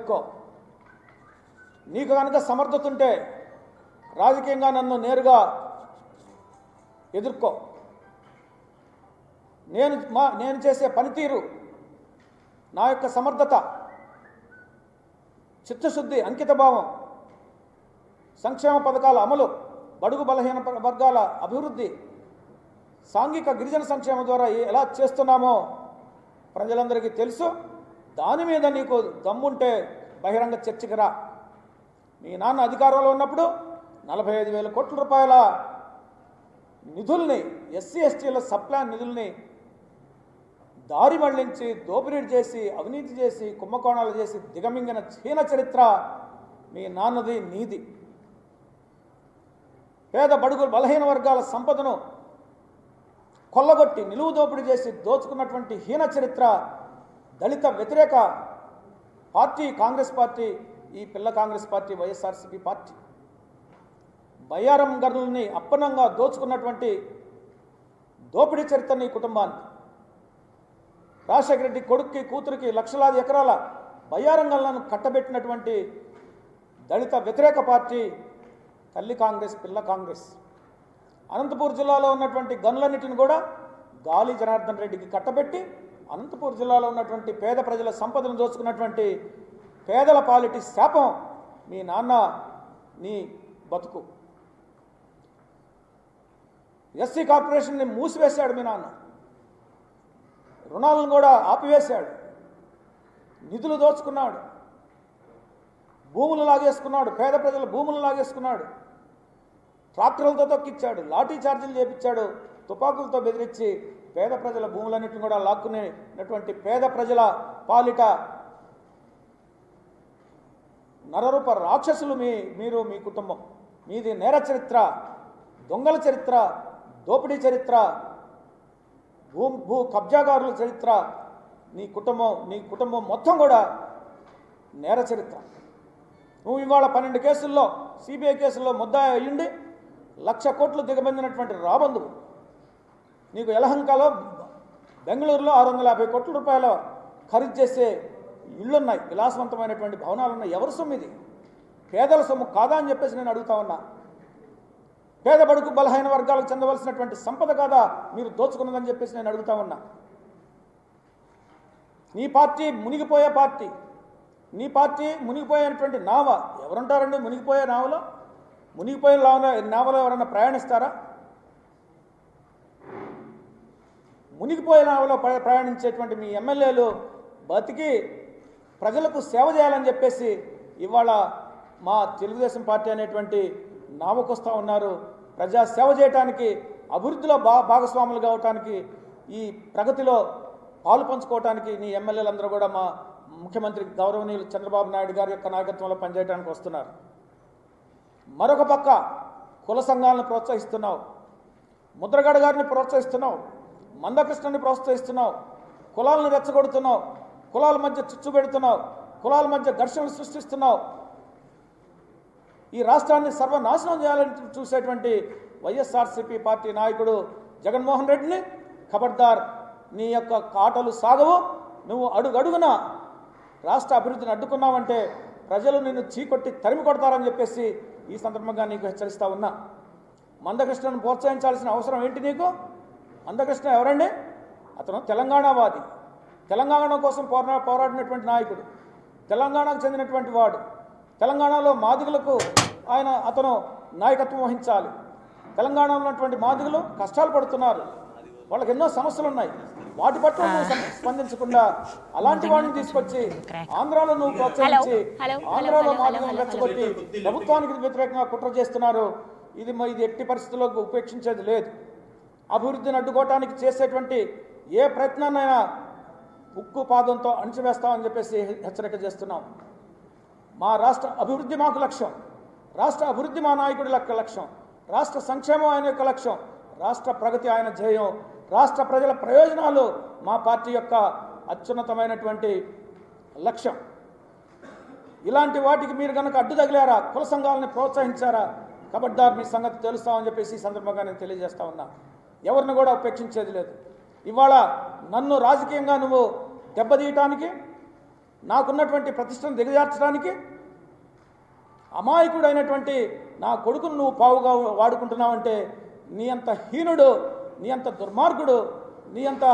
ఎదుర్కో. నీకు కనుక సమర్థత ఉంటే రాజకీయంగా నన్ను నేరుగా ఎదుర్కో. నేను చేసే పనితీరు, నా యొక్క సమర్థత, చిత్తశుద్ధి, అంకితభావం, సంక్షేమ పథకాల అమలు, బడుగు బలహీన వర్గాల అభివృద్ధి, సాంఘిక గిరిజన సంక్షేమం ద్వారా ఎలా చేస్తున్నామో ప్రజలందరికీ తెలుసు. దాని మీద నీకు దమ్ముంటే బహిరంగ చర్చకి రా. మీ నాన్న అధికారంలో ఉన్నప్పుడు 45,000 కోట్ల రూపాయల నిధుల్ని, ఎస్సీ ఎస్టీల సప్లాన్ నిధుల్ని దారి మళ్లించి దోపిడీ చేసి, అవినీతి చేసి, కుంభకోణాలు చేసి దిగమింగిన హీన చరిత్ర మీ నాన్నది, నీది. పేద బడుగు బలహీన వర్గాల సంపదను కొల్లగొట్టి నిలువు దోపిడీ చేసి దోచుకున్నటువంటి హీన చరిత్ర దళిత వ్యతిరేక పార్టీ కాంగ్రెస్ పార్టీ, ఈ పిల్ల కాంగ్రెస్ పార్టీ, వైఎస్ఆర్సీపీ పార్టీ. బయ్యారం గనుల్ని అప్పనంగా దోచుకున్నటువంటి దోపిడీ చరిత్ర నీ కుటుంబానికి. రాజశేఖర రెడ్డి కొడుక్కి, కూతురికి లక్షలాది ఎకరాల బయ్యారం గనులను కట్టబెట్టినటువంటి దళిత వ్యతిరేక పార్టీ తల్లి కాంగ్రెస్, పిల్ల కాంగ్రెస్. అనంతపూర్ జిల్లాలో ఉన్నటువంటి గనులన్నిటిని కూడా గాలి జనార్దన్ రెడ్డికి కట్టబెట్టి అనంతపూర్ జిల్లాలో ఉన్నటువంటి పేద ప్రజల సంపదను దోచుకున్నటువంటి పేదల పాలిటి శాపం మీ నాన్న, నీ బతుకు. ఎస్సీ కార్పొరేషన్ని మూసివేశాడు మీ నాన్న, రుణాలను కూడా ఆపివేశాడు, నిధులు దోచుకున్నాడు, భూములు లాగేసుకున్నాడు, పేద ప్రజల భూములు లాగేసుకున్నాడు, ట్రాక్టర్లతో తొక్కిచ్చాడు, లాఠీ చార్జీలు చేపించాడు, తుపాకులతో బెదిరించి పేద ప్రజల భూములన్నింటిని కూడా లాక్కునేటువంటి పేద ప్రజల పాలిట నరరూప రాక్షసులు మీరు, మీ కుటుంబం. మీది నేర చరిత్ర, దొంగల చరిత్ర, దోపిడీ చరిత్ర, భూ కబ్జాదారుల చరిత్ర. నీ కుటుంబం మొత్తం కూడా నేర చరిత్ర. నువ్వు ఇవాళ 12 కేసుల్లో, సిబిఐ కేసుల్లో ముద్దాయి అయ్యుండి 1,00,000 కోట్లు దిగబందినటువంటి రాబందువు. నీకు యలహంకలో, బెంగళూరులో 650 కోట్ల రూపాయల ఖరీదు చేసే ఇళ్లున్నాయి, విలాసవంతమైనటువంటి భవనాలున్నాయి. ఎవరి సొమ్ము ఇది? పేదల సొమ్ము కాదా అని చెప్పేసి నేను అడుగుతా ఉన్నా. పేద బడుగు బలహీన వర్గాలకు చెందవలసినటువంటి సంపద కాదా మీరు దోచుకున్నదని చెప్పేసి నేను అడుగుతా ఉన్నా. నీ పార్టీ మునిగిపోయే పార్టీ, నీ పార్టీ మునిగిపోయేటువంటి నావ. ఎవరుంటారండి మునిగిపోయే నావలో? మునిగిపోయే నావలో ఎవరన్నా ప్రయాణిస్తారా? మునిగిపోయే నావలో ప్రయాణించేటువంటి మీ ఎమ్మెల్యేలు బతికి ప్రజలకు సేవ చేయాలని చెప్పేసి ఇవాళ మా తెలుగుదేశం పార్టీ అనేటువంటి నావకొస్తూ ఉన్నారు. ప్రజా సేవ చేయటానికి, అభివృద్ధిలో భాగస్వాములు కావటానికి, ఈ ప్రగతిలో పాలు పంచుకోవటానికి నీ ఎమ్మెల్యేలందరూ కూడా మా ముఖ్యమంత్రి గౌరవనీయులు చంద్రబాబు నాయుడు గారి యొక్క నాయకత్వంలో పనిచేయడానికి వస్తున్నారు. మరొక పక్క కుల సంఘాలను ప్రోత్సహిస్తున్నావు, ముద్రగడ గారిని ప్రోత్సహిస్తున్నావు, మందకృష్ణని ప్రోత్సహిస్తున్నావు, కులాలను రెచ్చగొడుతున్నావు, కులాల మధ్య చిచ్చు పెడుతున్నావు, కులాల మధ్య ఘర్షణలు సృష్టిస్తున్నావు. ఈ రాష్ట్రాన్ని సర్వనాశనం చేయాలని చూసేటువంటి వైఎస్ఆర్సీపీ పార్టీ నాయకుడు జగన్మోహన్ రెడ్డిని ఖబర్దార్, నీ యొక్క కాటలు సాగవు. నువ్వు అడుగడుగున రాష్ట్ర అభివృద్ధిని అడ్డుకున్నావంటే ప్రజలు నిన్ను చీకొట్టి తరిమి కొడతారని చెప్పేసి ఈ సందర్భంగా నీకు హెచ్చరిస్తా ఉన్నా. మందకృష్ణను ప్రోత్సహించాల్సిన అవసరం ఏంటి నీకు? మందకృష్ణ ఎవరండి? అతను తెలంగాణవాది, తెలంగాణ కోసం పోరాడినటువంటి నాయకుడు, తెలంగాణకు చెందినటువంటి వాడు. తెలంగాణలో మాదిగలకు అతను నాయకత్వం వహించాలి. తెలంగాణలో ఉన్నటువంటి మాదిగలు కష్టాలు పడుతున్నారు, వాళ్ళకి ఎన్నో సమస్యలు ఉన్నాయి. వాటి పట్ల నువ్వు స్పందించకుండా అలాంటి వాడిని తీసుకొచ్చి ఆంధ్రాలో నువ్వు ప్రోత్సహించి ఆంధ్రాలో మాదిగలను రెచ్చగొట్టి ప్రభుత్వానికి వ్యతిరేకంగా కుట్ర చేస్తున్నారు. ఇది ఎట్టి పరిస్థితుల్లో ఉపేక్షించేది లేదు. అభివృద్ధిని అడ్డుకోవటానికి చేసేటువంటి ఏ ప్రయత్నాన్నైనా ఉక్కు పాదంతో అణిచివేస్తామని చెప్పేసి హెచ్చరిక చేస్తున్నాం. మా రాష్ట్ర అభివృద్ధి మాకు లక్ష్యం, రాష్ట్ర అభివృద్ధి మా నాయకుడి లక్ష్యం, రాష్ట్ర సంక్షేమం ఆయన యొక్క లక్ష్యం, రాష్ట్ర ప్రగతి ఆయన ధ్యేయం, రాష్ట్ర ప్రజల ప్రయోజనాలు మా పార్టీ యొక్క అత్యున్నతమైనటువంటి లక్ష్యం. ఇలాంటి వాటికి మీరు కనుక అడ్డు తగిలారా, కుల సంఘాలని ప్రోత్సహించారా, ఖబర్దార్ మీ సంగతి తెలుస్తామని చెప్పేసి ఈ సందర్భంగా నేను తెలియజేస్తా ఉన్నా. ఎవరిని కూడా ఉపేక్షించేది లేదు. ఇవాళ నన్ను రాజకీయంగా నువ్వు దెబ్బతీయటానికి, నాకున్నటువంటి ప్రతిష్టను దిగజార్చడానికి అమాయకుడైనటువంటి నా కొడుకును నువ్వు పావుగా వాడుకుంటున్నావంటే నీ అంత హీనుడు, నీ అంత దుర్మార్గుడు, నీ అంత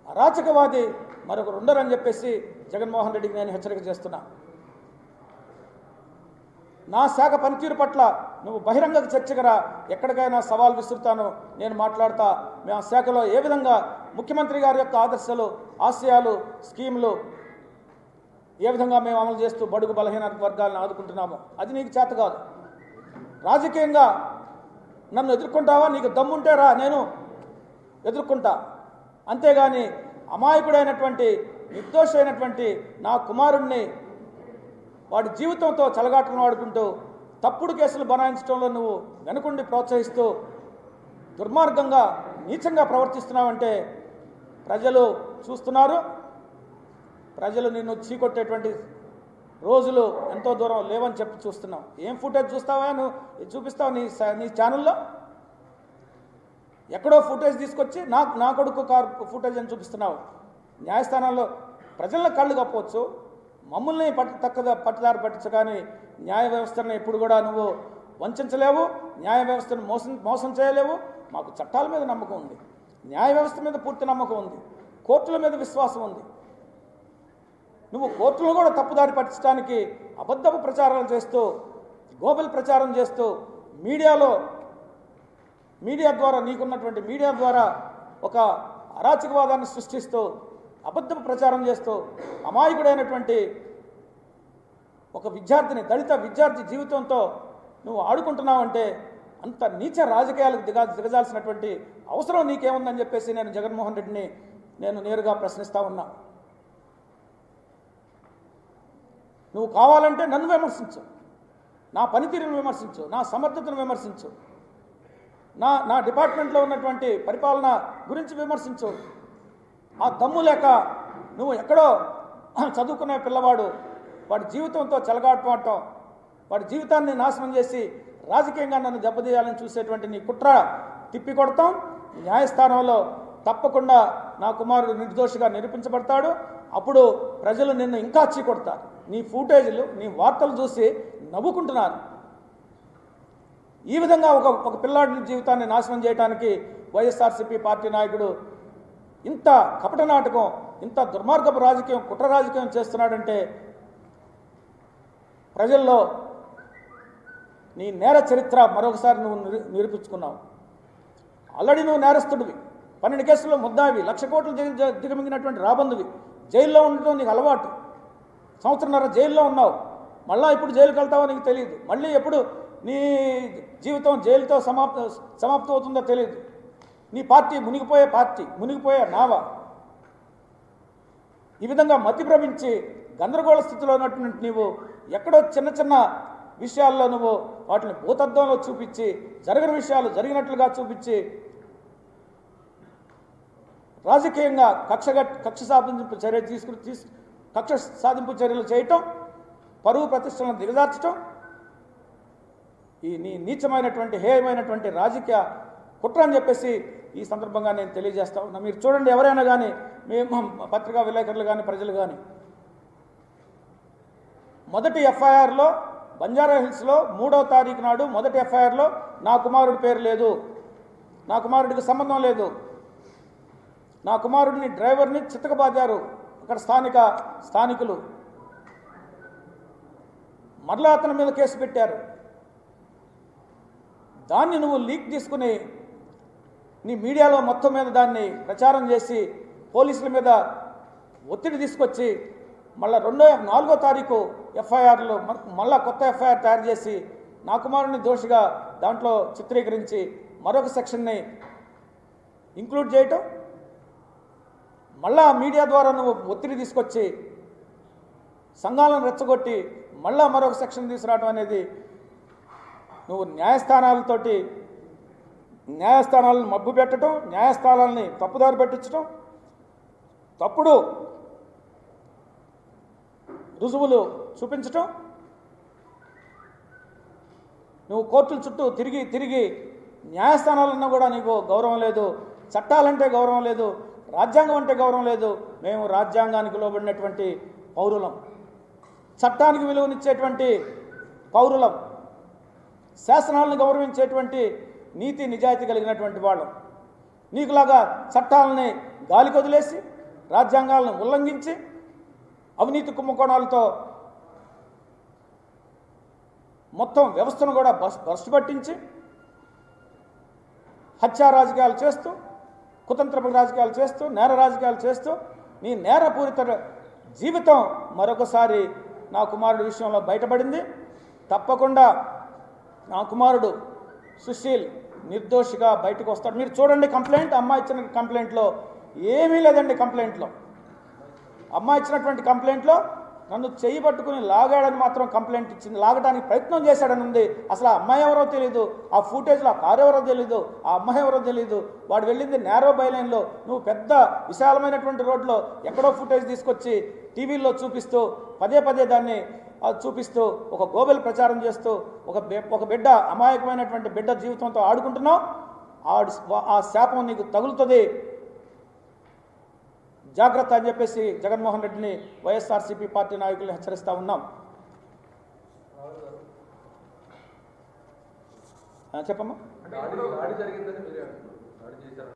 అరాచకవాది మరొకరు ఉండరని చెప్పేసి జగన్మోహన్ రెడ్డికి నేను హెచ్చరిక చేస్తున్నా. నా శాఖ పనితీరు పట్ల నువ్వు బహిరంగ చర్చకరా, ఎక్కడికైనా సవాల్ విసురుతాను, నేను మాట్లాడతా. మేము ఆ శాఖలో ఏ విధంగా ముఖ్యమంత్రి గారి యొక్క ఆదర్శాలు, ఆశయాలు, స్కీములు ఏ విధంగా మేము అమలు చేస్తూ బడుగు బలహీన వర్గాలను ఆదుకుంటున్నామో అది నీకు చేత కాదు. రాజకీయంగా నన్ను ఎదుర్కొంటావా? నీకు దమ్ముంటే రా, నేను ఎదుర్కొంటా. అంతేగాని అమాయకుడైనటువంటి, నిర్దోషి అయినటువంటి నా కుమారుణ్ణి వాడి జీవితంతో చెలగాటను వాడుకుంటూ తప్పుడు కేసులు బనాయించడంలో నువ్వు వెనుకుండి ప్రోత్సహిస్తూ దుర్మార్గంగా, నీచంగా ప్రవర్తిస్తున్నావంటే ప్రజలు చూస్తున్నారు. ప్రజలు నిన్ను చీకొట్టేటువంటి రోజులు ఎంతో దూరం లేవని చెప్పి చూస్తున్నాం. ఏం ఫుటేజ్ చూస్తావా నువ్వు? చూపిస్తావు నీ ఛానల్లో? ఎక్కడో ఫుటేజ్ తీసుకొచ్చి నా కొడుకు కారు ఫుటేజ్ అని చూపిస్తున్నావు. న్యాయస్థానాల్లో ప్రజల కళ్ళు కప్పవచ్చు, మమ్మల్ని పట్టుదారి పట్టించు, కానీ న్యాయ వ్యవస్థను ఎప్పుడు కూడా నువ్వు వంచలేవు, న్యాయ వ్యవస్థను మోసం చేయలేవు. మాకు చట్టాల మీద నమ్మకం ఉంది, న్యాయ వ్యవస్థ మీద పూర్తి నమ్మకం ఉంది, కోర్టుల మీద విశ్వాసం ఉంది. నువ్వు కోర్టులు కూడా తప్పుదారి పట్టించడానికి అబద్ధపు ప్రచారాలు చేస్తూ, గోబెల్ ప్రచారం చేస్తూ, మీడియా ద్వారా, నీకున్నటువంటి మీడియా ద్వారా ఒక అరాచకవాదాన్ని సృష్టిస్తూ, అబద్ధపు ప్రచారం చేస్తూ అమాయకుడైనటువంటి ఒక విద్యార్థిని, దళిత విద్యార్థి జీవితంతో నువ్వు ఆడుకుంటున్నావంటే అంత నీచ రాజకీయాలకు దిగజాల్సినటువంటి అవసరం నీకేముందని చెప్పేసి నేను జగన్మోహన్ రెడ్డిని నేరుగా ప్రశ్నిస్తా ఉన్నా. నువ్వు కావాలంటే నన్ను విమర్శించు, నా పనితీరును విమర్శించు, నా సమర్థతను విమర్శించు, నా డిపార్ట్మెంట్లో ఉన్నటువంటి పరిపాలన గురించి విమర్శించు. ఆ దమ్ము లేక నువ్వు ఎక్కడో చదువుకునే పిల్లవాడు వాడి జీవితంతో చెలగాటం, వాడి జీవితాన్ని నాశనం చేసి రాజకీయంగా నన్ను దెబ్బతీయాలని చూసేటువంటి నీ కుట్ర తిప్పికొడతాం. న్యాయస్థానంలో తప్పకుండా నా కుమారుడు నిర్దోషిగా నిరూపించబడతాడు. అప్పుడు ప్రజలు నిన్ను ఇంకా చీకొడతారు. నీ ఫుటేజీలు, నీ వార్తలు చూసి నవ్వుకుంటున్నారు. ఈ విధంగా ఒక పిల్లాడి జీవితాన్ని నాశనం చేయడానికి వైఎస్ఆర్సీపీ పార్టీ నాయకుడు ఇంత కపట నాటకం, ఇంత దుర్మార్గపు రాజకీయం, కుట్ర రాజకీయం చేస్తున్నాడంటే ప్రజల్లో నీ నేర చరిత్ర మరొకసారి నువ్వు నిరూపించుకున్నావు. ఆల్రెడీ నువ్వు నేరస్తుడివి, 12 కేసుల్లో ముద్దావి, 1,00,000 కోట్లు దిగమింగినటువంటి రాబందువి, జైల్లో ఉండటం నీకు అలవాటు, 1.5 సంవత్సరం జైల్లో ఉన్నావు. మళ్ళీ ఇప్పుడు జైలుకి వెళ్తావో నీకు తెలియదు, మళ్ళీ ఎప్పుడు నీ జీవితం జైలుతో సమాప్తం అవుతుందో తెలియదు. నీ పార్టీ మునిగిపోయే నావ. ఈ విధంగా మతి భ్రమించి గందరగోళ స్థితిలో ఉన్నటువంటి నీవు ఎక్కడో చిన్న విషయాల్లో నువ్వు వాటిని భూతద్దంలో చూపించి, జరగని విషయాలు జరిగినట్లుగా చూపించి రాజకీయంగా కక్ష సాధింపు చర్యలు చేయటం, పరువు ప్రతిష్టలను దిగజార్చడం, ఈ నీ నీచమైనటువంటి హేయమైనటువంటి రాజకీయ కుట్ర అని చెప్పేసి ఈ సందర్భంగా నేను తెలియజేస్తా ఉన్నా. మీరు చూడండి, ఎవరైనా కానీ, మేము పత్రికా విలేకరులు కానీ, ప్రజలు కానీ, మొదటి ఎఫ్ఐఆర్లో బంజారా హిల్స్లో 3వ తారీఖు నాడు మొదటి ఎఫ్ఐఆర్లో నా కుమారుడి పేరు లేదు, నా కుమారుడికి సంబంధం లేదు, నా కుమారుడిని డ్రైవర్ని చితకబాదారు అక్కడ స్థానికులు, మరలా అతని మీద కేసు పెట్టారు. దాన్ని నువ్వు లీక్ తీసుకుని నీ మీడియాలో మొత్తం మీద దాన్ని ప్రచారం చేసి పోలీసుల మీద ఒత్తిడి తీసుకొచ్చి మళ్ళీ 4వ తారీఖు ఎఫ్ఐఆర్లో మళ్ళా కొత్త ఎఫ్ఐఆర్ తయారు చేసి నా కుమారుని దోషిగా దాంట్లో చిత్రీకరించి మరొక సెక్షన్ని ఇంక్లూడ్ చేయటం, మళ్ళా మీడియా ద్వారా నువ్వు ఒత్తిడి తీసుకొచ్చి సంఘాలను రెచ్చగొట్టి మళ్ళా మరొక సెక్షన్ తీసుకురావడం అనేది నువ్వు న్యాయస్థానాలను మబ్బు పెట్టడం, న్యాయస్థానాలని తప్పుదారి పట్టించడం, తప్పుడు రుజువులు చూపించటం, నువ్వు కోర్టుల చుట్టూ తిరిగి న్యాయస్థానాలన్నా కూడా నీకు గౌరవం లేదు, చట్టాలంటే గౌరవం లేదు, రాజ్యాంగం అంటే గౌరవం లేదు. మేము రాజ్యాంగానికి లోబడినటువంటి పౌరులం, చట్టానికి విలువనిచ్చేటువంటి పౌరులం, శాసనాలను గౌరవించేటువంటి నీతి నిజాయితీ కలిగినటువంటి వాళ్ళం. నీకులాగా చట్టాలని గాలికి వదిలేసి రాజ్యాంగాలను ఉల్లంఘించి అవినీతి కుంభకోణాలతో మొత్తం వ్యవస్థను కూడా భ్రష్టు పట్టించి హత్యా రాజకీయాలు చేస్తూ, కుతంత్రపు రాజకీయాలు చేస్తూ, నేర రాజకీయాలు చేస్తూ నీ నేరపూరిత జీవితం మరొకసారి నా కుమారుడి విషయంలో బయటపడింది. తప్పకుండా నా కుమారుడు సుశీల్ నిర్దోషిగా బయటకు వస్తాడు. మీరు చూడండి, కంప్లైంట్ అమ్మ ఇచ్చిన కంప్లైంట్లో ఏమీ లేదండి. కంప్లైంట్లో అమ్మ ఇచ్చినటువంటి కంప్లైంట్లో నన్ను చెయ్యి పట్టుకుని లాగాడని మాత్రం కంప్లైంట్ ఇచ్చింది. లాగడానికి ప్రయత్నం చేశాడని ఉంది. అసలు ఆ అమ్మాయి ఎవరో తెలియదు, ఆ ఫుటేజ్లో ఆ కారు ఎవరో తెలియదు, ఆ అమ్మాయి ఎవరో తెలియదు. వాడు వెళ్ళింది నేరో బైలైన్లో, నువ్వు పెద్ద విశాలమైనటువంటి రోడ్లో ఎక్కడో ఫుటేజ్ తీసుకొచ్చి టీవీల్లో చూపిస్తూ పదే పదే దాన్ని చూపిస్తూ ఒక గోబెల్ ప్రచారం చేస్తూ ఒక బిడ్డ, అమాయకమైనటువంటి బిడ్డ జీవితంతో ఆడుకుంటున్నావు. ఆ శాపం నీకు తగులుతుంది, జాగ్రత్త అని చెప్పేసి జగన్మోహన్ రెడ్డిని వైఎస్ఆర్సీపీ పార్టీ నాయకుల్ని హెచ్చరిస్తూ ఉన్నాం. చెప్పమ్మా.